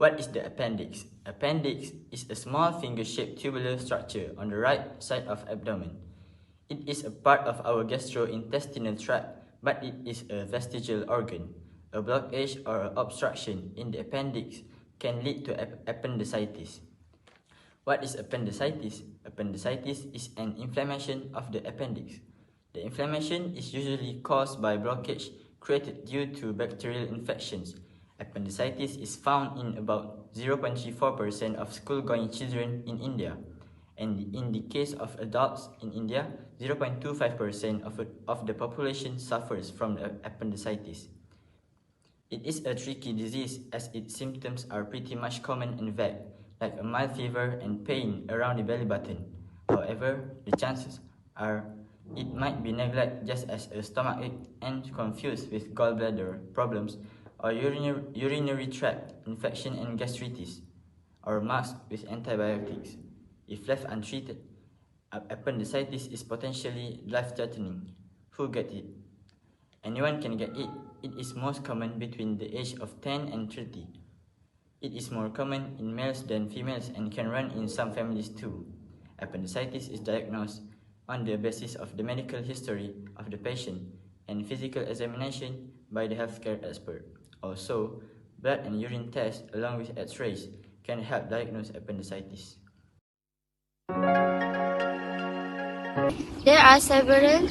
What is the appendix? Appendix is a small finger-shaped tubular structure on the right side of abdomen. It is a part of our gastrointestinal tract, but it is a vestigial organ. A blockage or obstruction in the appendix can lead to appendicitis. What is appendicitis? Appendicitis is an inflammation of the appendix. The inflammation is usually caused by blockage created due to bacterial infections. Appendicitis is found in about 0.34% of school-going children in India, and in the case of adults in India, 0.25% of the population suffers from appendicitis. It is a tricky disease as its symptoms are pretty much common and vague, like a mild fever and pain around the belly button. However, the chances are it might be neglected just as a stomachache and confused with gallbladder problems or urinary tract infection and gastritis, or masked with antibiotics. If left untreated, appendicitis is potentially life-threatening. Who gets it? Anyone can get it. It is most common between the age of 10 and 30. It is more common in males than females and can run in some families too. Appendicitis is diagnosed on the basis of the medical history of the patient and physical examination by the healthcare expert. Also, blood and urine tests along with x-rays can help diagnose appendicitis. There are several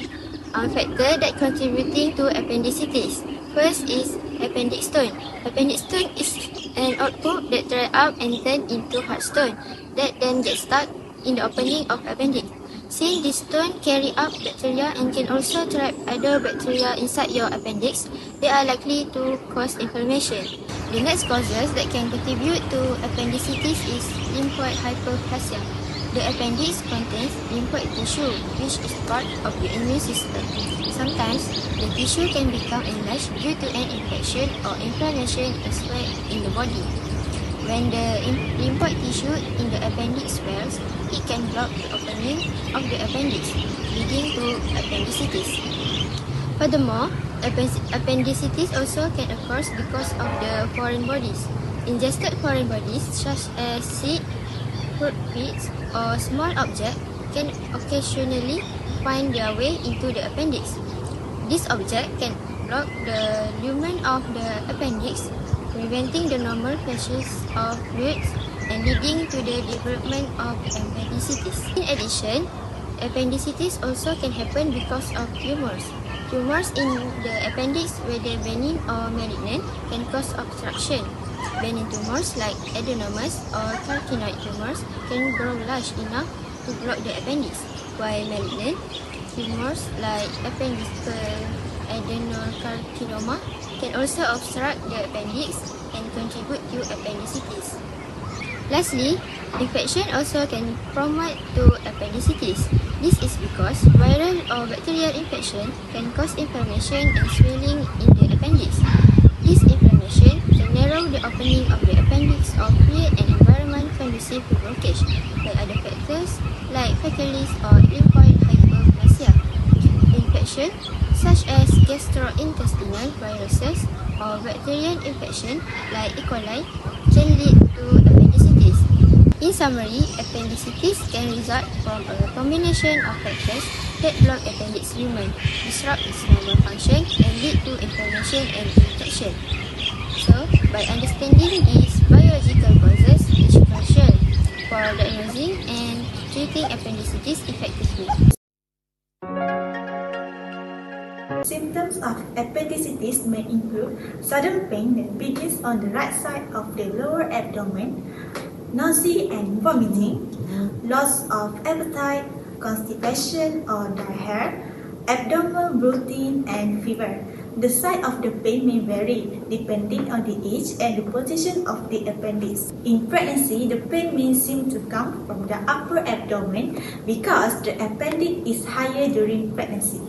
factors that contributing to appendicitis. First is appendix stone. Appendix stone is an output that dry up and turn into hard stone that then gets stuck in the opening of appendix. Since this stone carry up bacteria and can also trap other bacteria inside your appendix, they are likely to cause inflammation. The next causes that can contribute to appendicitis is lymphoid hyperplasia. The appendix contains lymphoid tissue, which is part of the immune system. Sometimes, the tissue can become enlarged due to an infection or inflammation elsewhere in the body. When the lymphoid tissue in the appendix swells, it can block the opening of the appendix, leading to appendicitis. Furthermore, appendicitis also can occur because of the foreign bodies. Ingested foreign bodies such as seed, fruit pits, or small objects can occasionally find their way into the appendix. This object can block the lumen of the appendix, preventing the normal passage of fluids and leading to the development of appendicitis. In addition, appendicitis also can happen because of tumors. Tumors in the appendix, whether benign or malignant, can cause obstruction. Benign tumors like adenomas or carcinoid tumors can grow large enough to block the appendix, while malignant tumors like appendiceal adenocarcinoma can also obstruct the appendix and contribute to appendicitis. Lastly, infection also can promote to appendicitis. This is because viral or bacterial infection can cause inflammation and swelling in the appendix. This inflammation can narrow the opening of the appendix or create an environment conducive to blockage, like other factors like fecalis or lymphoid hyperplasia. Infection such as gastrointestinal viruses or bacterial infection like E. coli can lead to appendicitis. In summary, appendicitis can result from a combination of factors that block appendix lumen, disrupt its normal function, and lead to inflammation and infection. So, by understanding these biological causes, it's crucial for diagnosing and treating appendicitis effectively. Symptoms of appendicitis may include sudden pain that begins on the right side of the lower abdomen, nausea and vomiting, loss of appetite, constipation or diarrhea, abdominal bloating, and fever. The site of the pain may vary depending on the age and the position of the appendix. In pregnancy, the pain may seem to come from the upper abdomen because the appendix is higher during pregnancy.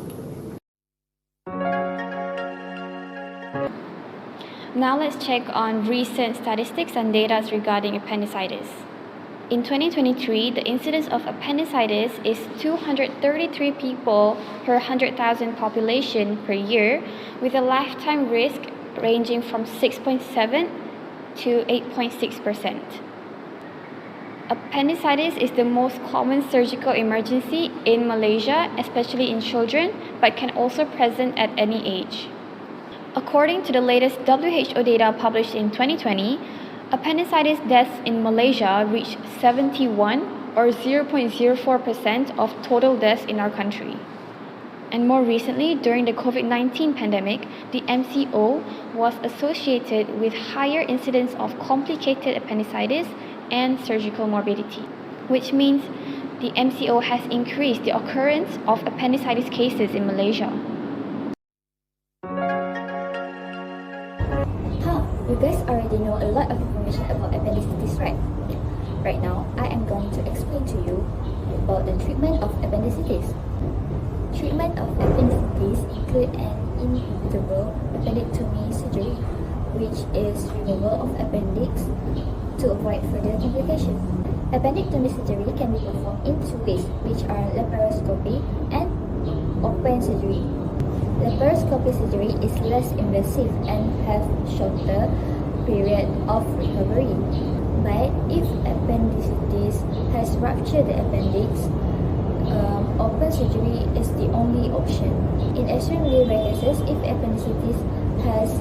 Now let's check on recent statistics and data regarding appendicitis. In 2023, the incidence of appendicitis is 233 people per 100,000 population per year, with a lifetime risk ranging from 6.7 to 8.6%. Appendicitis is the most common surgical emergency in Malaysia, especially in children, but can also present at any age. According to the latest WHO data published in 2020, appendicitis deaths in Malaysia reached 71 or 0.04% of total deaths in our country. And more recently, during the COVID-19 pandemic, the MCO was associated with higher incidence of complicated appendicitis and surgical morbidity, which means the MCO has increased the occurrence of appendicitis cases in Malaysia. You guys already know a lot of information about appendicitis, right? Right now, I am going to explain to you about the treatment of appendicitis. Treatment of appendicitis include an inevitable appendectomy surgery, which is removal of appendix to avoid further complication. Appendectomy surgery can be performed in two ways, which are laparoscopy and open surgery. Laparoscopy surgery is less invasive and have shorter period of recovery. But if appendicitis has ruptured the appendix, open surgery is the only option. In extremely rare cases, if appendicitis has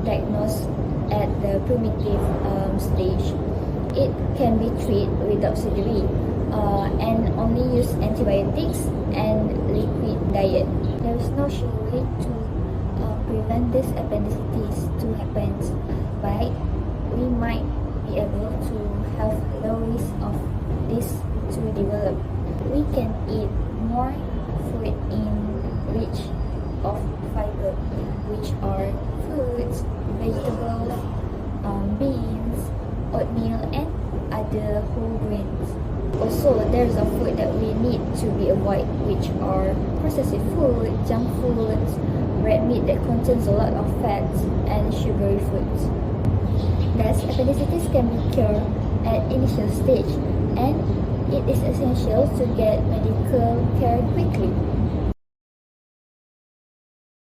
diagnosed at the primitive stage, it can be treated without surgery and only use antibiotics and liquid diet. There is no sure way to prevent this appendicitis to happen, but we might be able to have low risk of this to develop. We can eat more food rich of fiber, which are fruits, vegetables, beans, oatmeal, and other whole grains. Also, there's a food that we need to be avoid, which are processed food, junk foods, red meat that contains a lot of fats, and sugary foods. Thus, appendicitis can be cured at initial stage, and it is essential to get medical care quickly.